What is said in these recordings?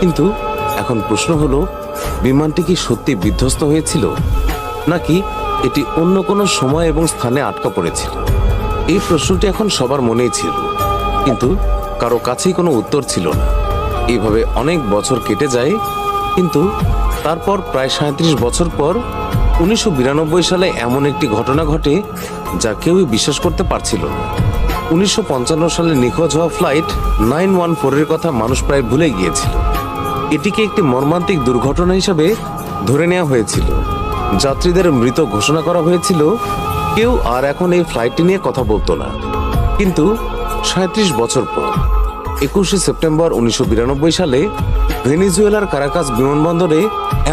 কিন্তু এখন প্রশ্ন হলো, বিমানটি কি সত্যি বিধ্বস্ত হয়েছিল, নাকি এটি অন্য কোনো সময় এবং স্থানে আটকা পড়েছিল? এই প্রশ্নটি এখন সবার মনেই ছিল, কিন্তু কারো কাছেই কোনো উত্তর ছিল না। এইভাবে অনেক বছর কেটে যায়, কিন্তু তারপর প্রায় 37 বছর পর 1992 সালে এমন একটি ঘটনা ঘটে যা কেউই বিশ্বাস করতে পারছিল না। 1955 সালে নিখোঁজ হওয়া ফ্লাইট 914 এর কথা মানুষ প্রায় ভুলে গিয়েছিল। এটিকে একটি মর্মান্তিক দুর্ঘটনা হিসেবে ধরে নেওয়া হয়েছিল। যাত্রীদের মৃত ঘোষণা করা হয়েছিল। কেউ আর এখন এই ফ্লাইটটি নিয়ে কথা বলতো না। কিন্তু 37 বছর পর 21শে সেপ্টেম্বর 1992 সালে ভেনেজুয়েলার কারাকাস বিমানবন্দরে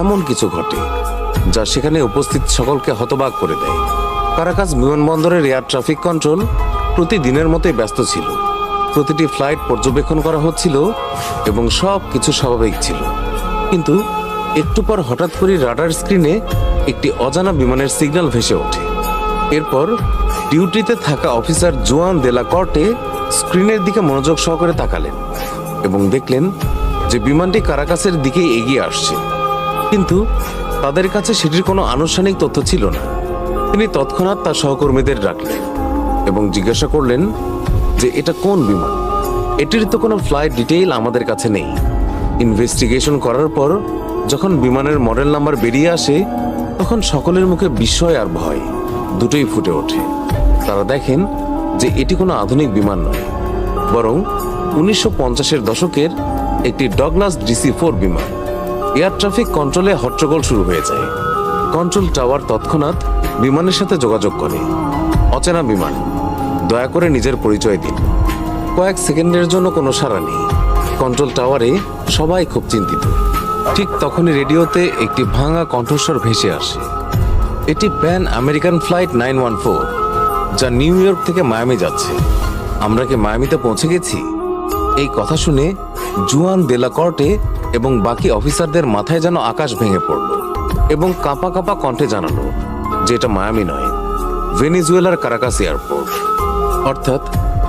এমন কিছু ঘটে যা সেখানে উপস্থিত সকলকে হতবাক করে দেয়। কারাকাস বিমানবন্দরের এয়ার ট্রাফিক কন্ট্রোল প্রতিদিনের মতোই ব্যস্ত ছিল। প্রতিটি ফ্লাইট পর্যবেক্ষণ করা হচ্ছিল এবং সব কিছু স্বাভাবিক ছিল। কিন্তু একটু পর হঠাৎ করে রাডার স্ক্রিনে একটি অজানা বিমানের সিগন্যাল ভেসে ওঠে। এরপর ডিউটিতে থাকা অফিসার জুয়ান দেলা কর্টে স্ক্রিনের দিকে মনোযোগ সহকারে তাকালেন এবং দেখলেন যে বিমানটি কারাকাসের দিকে এগিয়ে আসছে। কিন্তু তাদের কাছে সেটির কোনো আনুষ্ঠানিক তথ্য ছিল না। তিনি তৎক্ষণাৎ তার সহকর্মীদের ডাকলেন এবং জিজ্ঞাসা করলেন যে এটা কোন বিমান, এটির তো কোনো ফ্লাইট ডিটেইল আমাদের কাছে নেই। ইনভেস্টিগেশন করার পর যখন বিমানের মডেল নাম্বার বেরিয়ে আসে, তখন সকলের মুখে বিস্ময় আর ভয় দুটোই ফুটে ওঠে। তারা দেখেন যে এটি কোনো আধুনিক বিমান নয়, বরং 1950-এর দশকের একটি ডগলাস DC-4 বিমান। এয়ার ট্রাফিক কন্ট্রোলে হট্টগোল শুরু হয়ে যায়। কন্ট্রোল টাওয়ার তৎক্ষণাৎ বিমানের সাথে যোগাযোগ করে। অচেনা বিমান, দয়া করে নিজের পরিচয় দিন। কয়েক সেকেন্ডের জন্য কোনো সাড়া নেই। কন্ট্রোল টাওয়ারে সবাই খুব চিন্তিত। ঠিক তখনই রেডিওতে একটি ভাঙা কণ্ঠস্বর ভেসে আসে। এটি প্যান আমেরিকান ফ্লাইট 914, যা নিউ ইয়র্ক থেকে মায়ামি যাচ্ছে। আমরা কি মায়ামিতে পৌঁছে গেছি? এই কথা শুনে জুয়ান দেলা কর্টে এবং বাকি অফিসারদের মাথায় যেন আকাশ ভেঙে পড়ল এবং কাঁপা কাঁপা কণ্ঠে জানালো যে এটা মায়ামি নয়, ভেনেজুয়েলার কারাকাস এয়ারপোর্ট। অর্থাৎ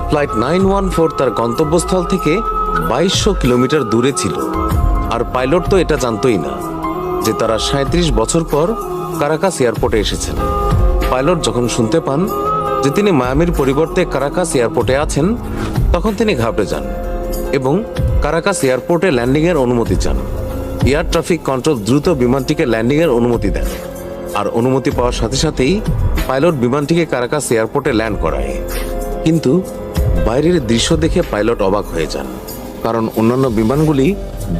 ফ্লাইট 914 তার গন্তব্যস্থল থেকে 2200 কিলোমিটার দূরে ছিল। আর পাইলট তো এটা জানতোই না যে তারা 37 বছর পর কারাকাস এয়ারপোর্টে এসেছেন। পাইলট যখন শুনতে পান যে তিনি মায়ামির পরিবর্তে কারাকাস এয়ারপোর্টে আছেন, তখন তিনি ঘাবড়ে যান এবং কারাকাস এয়ারপোর্টে ল্যান্ডিংয়ের অনুমতি চান। এয়ার ট্রাফিক কন্ট্রোল দ্রুত বিমানটিকে ল্যান্ডিংয়ের অনুমতি দেন, আর অনুমতি পাওয়ার সাথে সাথেই পাইলট বিমানটিকে কারাকাস এয়ারপোর্টে ল্যান্ড করায়। কিন্তু বাইরের দৃশ্য দেখে পাইলট অবাক হয়ে যান, কারণ অন্যান্য বিমানগুলি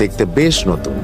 দেখতে বেশ নতুন।